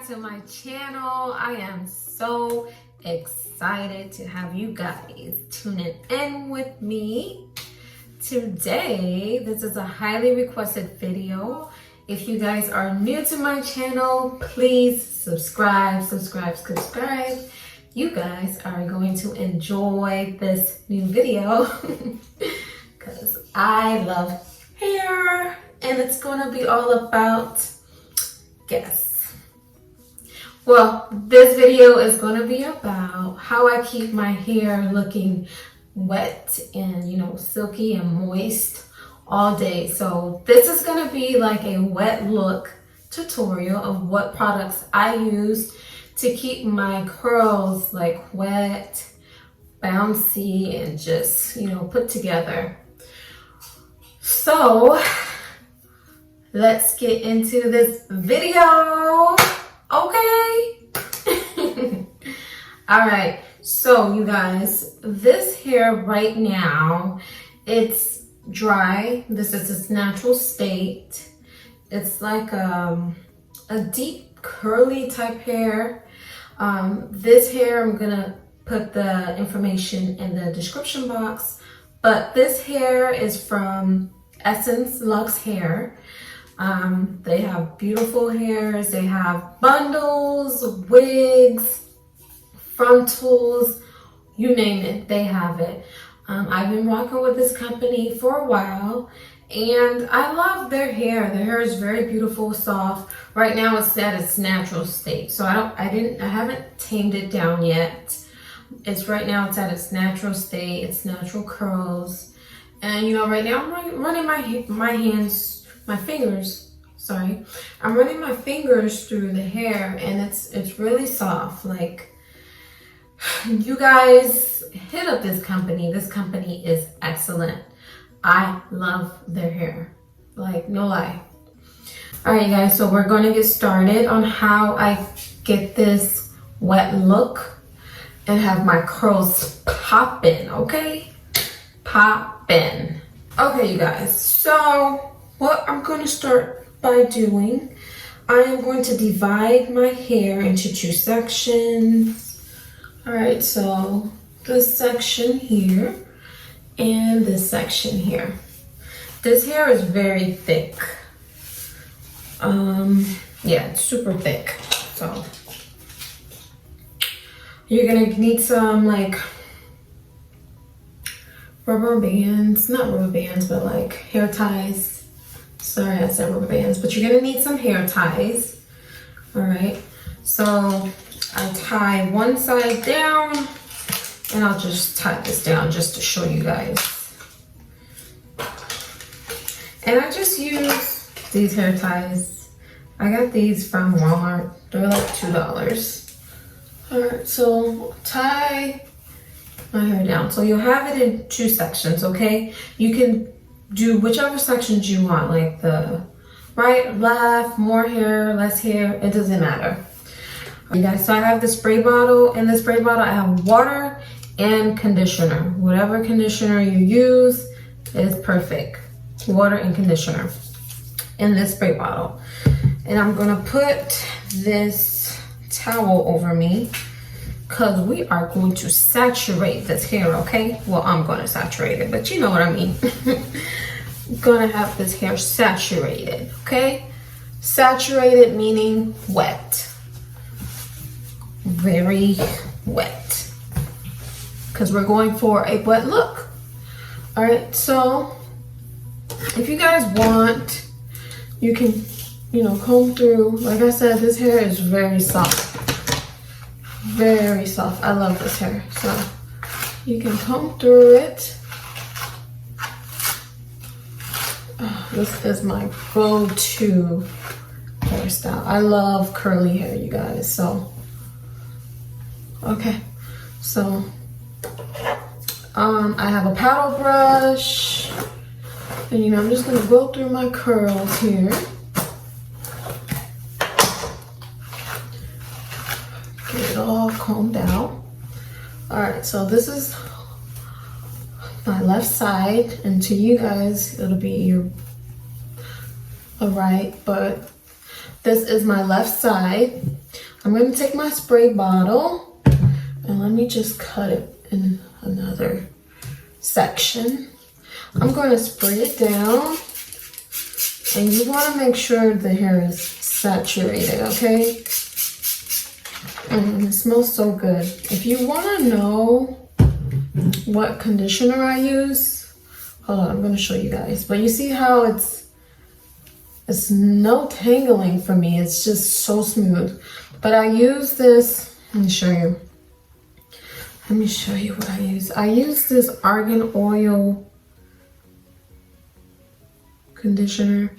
back to my channel. I am so excited to have you guys tuning in with me. Today, this is a highly requested video. If you guys are new to my channel, please subscribe. You guys are going to enjoy this new video because I love hair and it's gonna be all about, guess. Well, this video is gonna be about how I keep my hair looking wet and, you know, silky and moist all day. So this is gonna be like a wet look tutorial of what products I use to keep my curls like wet, bouncy, and just, you know, put together. So let's get into this video, okay? All right, so you guys, this hair right now, it's dry. This is its natural state. It's like a deep curly type hair. This hair, I'm gonna put the information in the description box, but this hair is from Essence Luxe Hair. They have beautiful hairs. They have bundles, wigs, frontals, you name it, they have it. I've been rocking with this company for a while and I love their hair. Their hair is very beautiful, soft. Right now it's at its natural state. So I haven't tamed it down yet. It's right now it's at its natural state, its natural curls. And you know, right now I'm running my fingers through the hair and it's really soft. Like, you guys hit up this company. This company is excellent. I love their hair, like no lie. All right, guys, so we're going to get started on how I get this wet look and have my curls popping, okay? Popping. Okay, you guys, so what I'm going to start by doing, I am going to divide my hair into two sections. All right, so this section here and this section here. This hair is very thick. Yeah, it's super thick. So you're gonna need some like rubber bands, not rubber bands, but like hair ties. Sorry, I said rubber bands, but you're gonna need some hair ties. All right, so I tie one side down and I'll just tie this down just to show you guys. And I just use these hair ties. I got these from Walmart. They're like $2. All right, so tie my hair down. So you'll have it in two sections, okay? You can do whichever sections you want, like the right, left, more hair, less hair, it doesn't matter. You guys, so I have the spray bottle. In the spray bottle, I have water and conditioner. Whatever conditioner you use is perfect. Water and conditioner in this spray bottle. And I'm gonna put this towel over me because we are going to saturate this hair, okay? Well, I'm gonna saturate it, but you know what I mean. I'm gonna have this hair saturated, okay? Saturated meaning wet. Very wet, because we're going for a wet look. All right, so if you guys want, you can, you know, comb through. Like I said, this hair is very soft, very soft. I love this hair, so you can comb through it. Oh, this is my go-to hairstyle. I love curly hair, you guys. So okay, so I have a paddle brush and, you know, I'm just gonna go through my curls here. Get it all combed out. All right, so this is my left side, and to you guys it'll be your right, but This is my left side. I'm going to take my spray bottle and let me just cut it in another section. I'm going to spray it down, and you want to make sure the hair is saturated, okay? And it smells so good. If you want to know what conditioner I use, hold on, I'm going to show you guys. But you see how it's no tangling for me. It's just so smooth. But I use this, let me show you. Let me show you what I use. I use this Argan Oil Conditioner,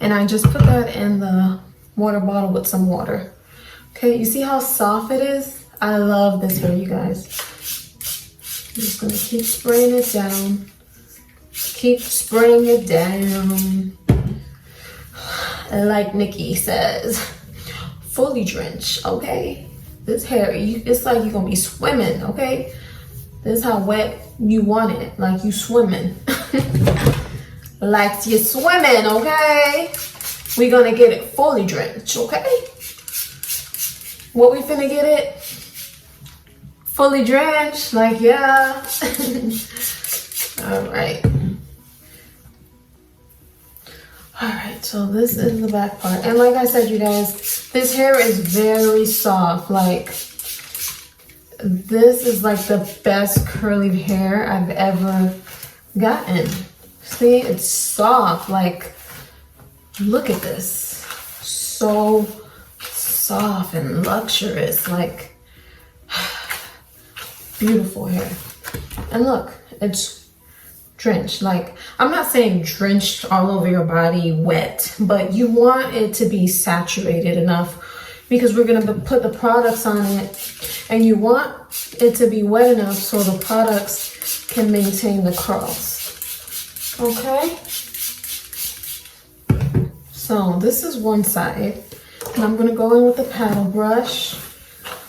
and I just put that in the water bottle with some water. Okay, you see how soft it is? I love this hair, you guys. I'm just gonna keep spraying it down. Keep spraying it down. Like Nikki says, fully drenched, okay? This hair, it's like you're gonna be swimming, okay? This is how wet you want it, like you swimming. Like you're swimming, okay? We're gonna get it fully drenched, okay? What we finna get it? Fully drenched, like yeah. All right. All right, so this is the back part. And like I said, you guys, this hair is very soft. Like, this is like the best curly hair I've ever gotten. See, it's soft. Like, look at this. So soft and luxurious. Like, beautiful hair. And look, it's drenched. Like, I'm not saying drenched all over your body wet, but you want it to be saturated enough because we're going to put the products on it, and you want it to be wet enough so the products can maintain the curls. Okay, so this is one side, and I'm going to go in with the paddle brush,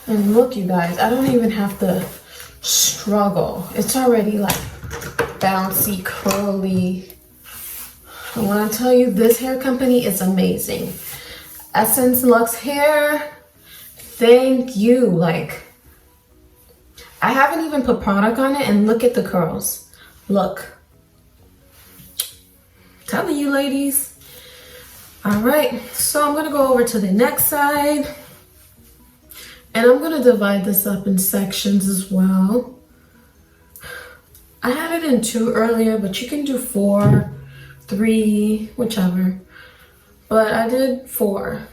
and look, you guys, I don't even have to struggle. It's already like bouncy, curly. And when I tell you, this hair company is amazing. Essence Luxe Hair, thank you. Like, I haven't even put product on it, and look at the curls. Look. Telling you, ladies. All right, so I'm gonna go over to the next side, and I'm gonna divide this up in sections as well. I had it in 2 earlier, but you can do 4, 3, whichever. But I did 4.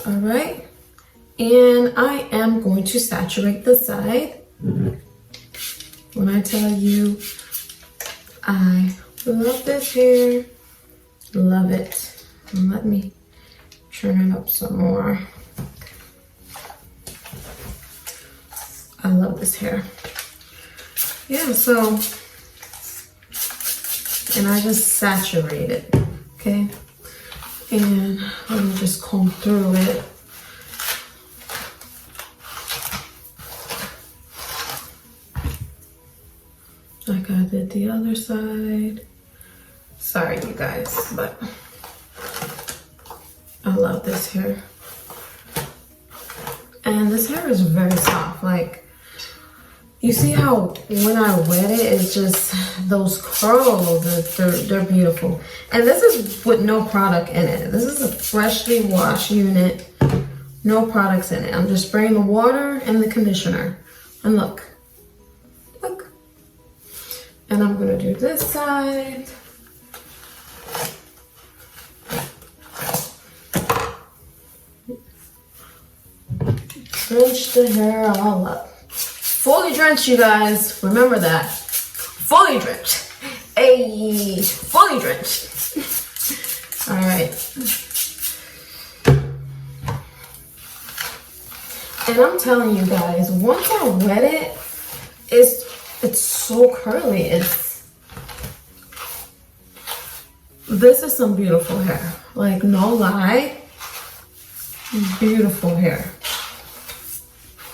All right, and I am going to saturate the side. When I tell you, I love this hair, love it. And let me turn it up some more. I love this hair. Yeah, so, and I just saturate it, okay? And let me just comb through it. Like I did the other side. Sorry, you guys, but I love this hair. And this hair is very soft. Like, you see how when I wet it, it's just those curls, they're beautiful. And this is with no product in it. This is a freshly washed unit, no products in it. I'm just spraying the water and the conditioner. And look, look. And I'm gonna do this side. Drench the hair all up. Fully drenched, you guys. Remember that. Fully drenched. Hey, fully drenched. All right. And I'm telling you guys, once I wet it, it's so curly. This is some beautiful hair. Like, no lie, beautiful hair.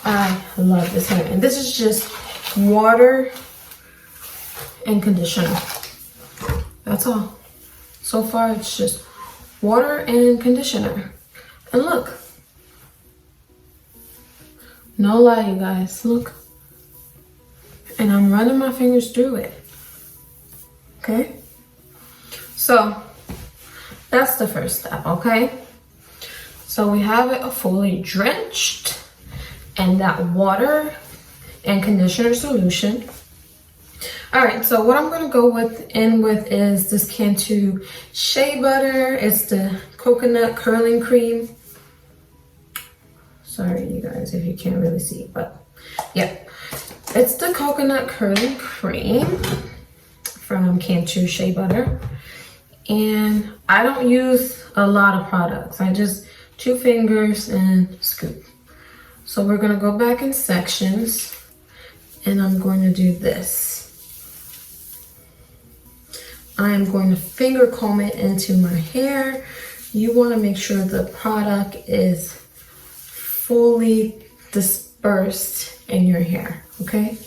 I love this hair. And this is just water and conditioner. That's all. So far, it's just water and conditioner. And look, no lie, you guys, look. And I'm running my fingers through it. Okay? So that's the first step, okay? So we have it fully drenched in that water and conditioner solution. All right, so what I'm gonna go in with is this Cantu Shea Butter. It's the coconut curling cream. Sorry, you guys, if you can't really see, but yeah. It's the coconut curling cream from Cantu Shea Butter. And I don't use a lot of products. I just 2 fingers and scoop. So we're gonna go back in sections and I'm going to do this. I am going to finger comb it into my hair. You wanna make sure the product is fully dispersed in your hair, okay?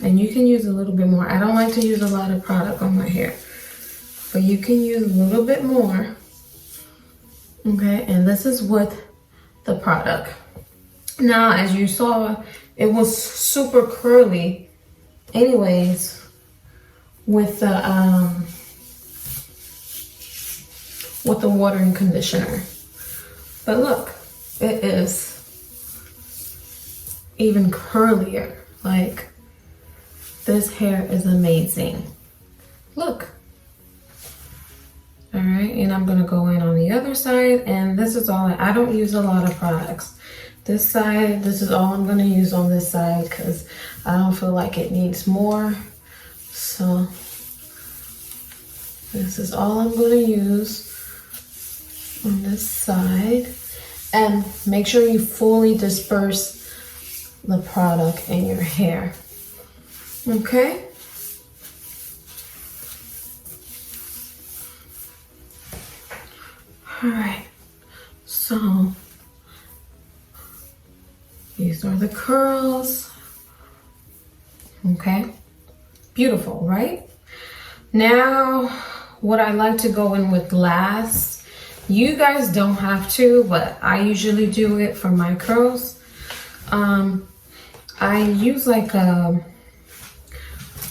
And you can use a little bit more. I don't like to use a lot of product on my hair, but you can use a little bit more, okay? And this is with the product. Now, as you saw, it was super curly anyways with the water and conditioner. But look, it is even curlier. Like, this hair is amazing. Look. All right, and I'm gonna go in on the other side, and this is all, I don't use a lot of products. This side, this is all I'm gonna use on this side because I don't feel like it needs more. So this is all I'm gonna use on this side. And make sure you fully disperse the product in your hair. Okay? All right, so these are the curls. Okay, beautiful, right? Now, what I like to go in with last, you guys don't have to, but I usually do it for my curls. I use like a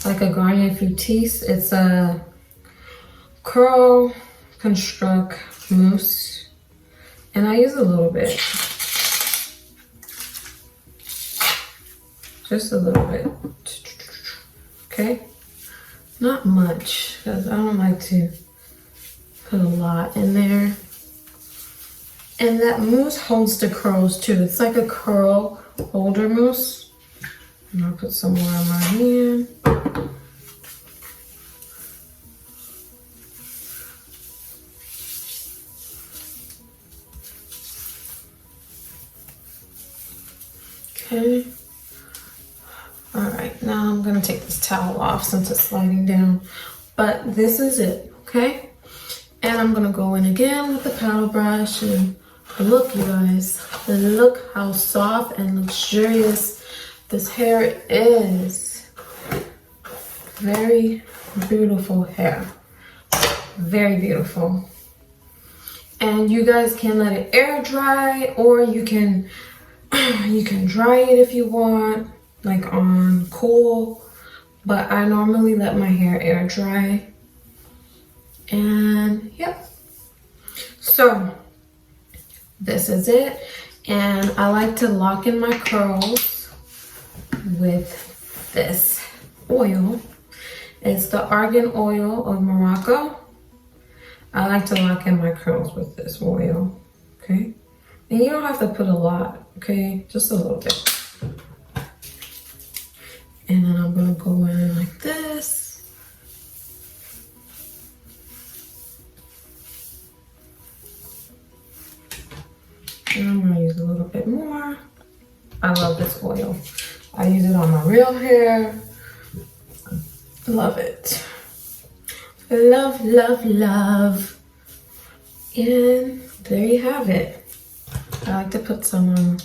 Garnier Fructis. It's a curl construct mousse, and I use a little bit, just a little bit. Okay, not much because I don't like to put a lot in there. And that mousse holds the curls too. It's like a curl holder mousse. And I'll put some more on my hand. Okay. All right, now I'm gonna take this towel off since it's sliding down. But this is it, okay? And I'm gonna go in again with the paddle brush and look, you guys, look how soft and luxurious this hair is. Very beautiful hair, very beautiful. And you guys can let it air dry, or you can dry it if you want, like on cool, but I normally let my hair air dry. And yep, so this is it. And I like to lock in my curls with this oil. It's the Argan Oil of Morocco. I like to lock in my curls with this oil, okay? And you don't have to put a lot, okay? Just a little bit. And then I'm gonna go in like this. And I'm gonna use a little bit more. I love this oil. I use it on my real hair. Love it. Love, love, love. And there you have it. I like to put some on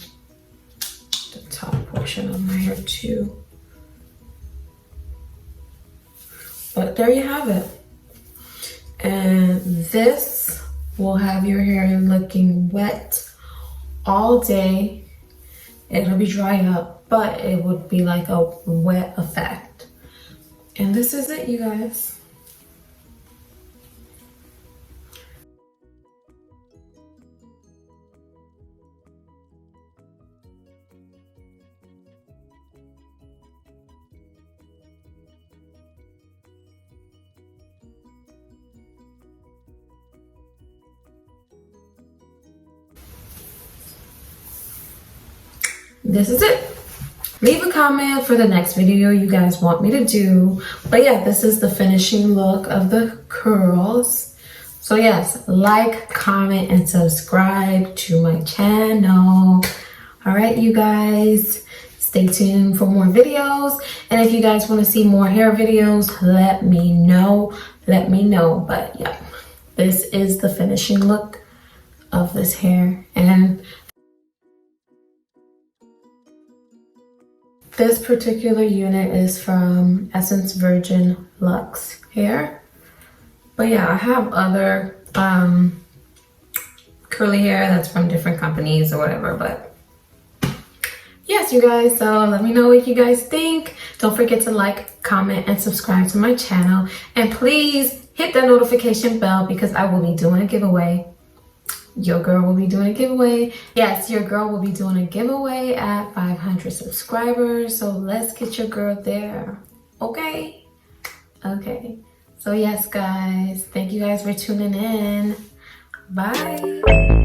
the top portion of my hair too. But there you have it. And this will have your hair looking wet all day. It'll be dry up, but it would be like a wet effect. And this is it, you guys. This is it. Leave a comment for the next video you guys want me to do. But yeah, this is the finishing look of the curls. So yes, like, comment, and subscribe to my channel. All right, you guys, stay tuned for more videos. And if you guys want to see more hair videos, let me know. But yeah, this is the finishing look of this hair. And this particular unit is from Essence Virgin Luxe Hair. But yeah, I have other curly hair that's from different companies or whatever. But yes, you guys, so let me know what you guys think. Don't forget to like, comment, and subscribe to my channel. And please hit that notification bell because I will be doing a giveaway. Your girl will be doing a giveaway. Yes, your girl will be doing a giveaway at 500 subscribers. So let's get your girl there. Okay? Okay. So yes, guys. Thank you guys for tuning in. Bye.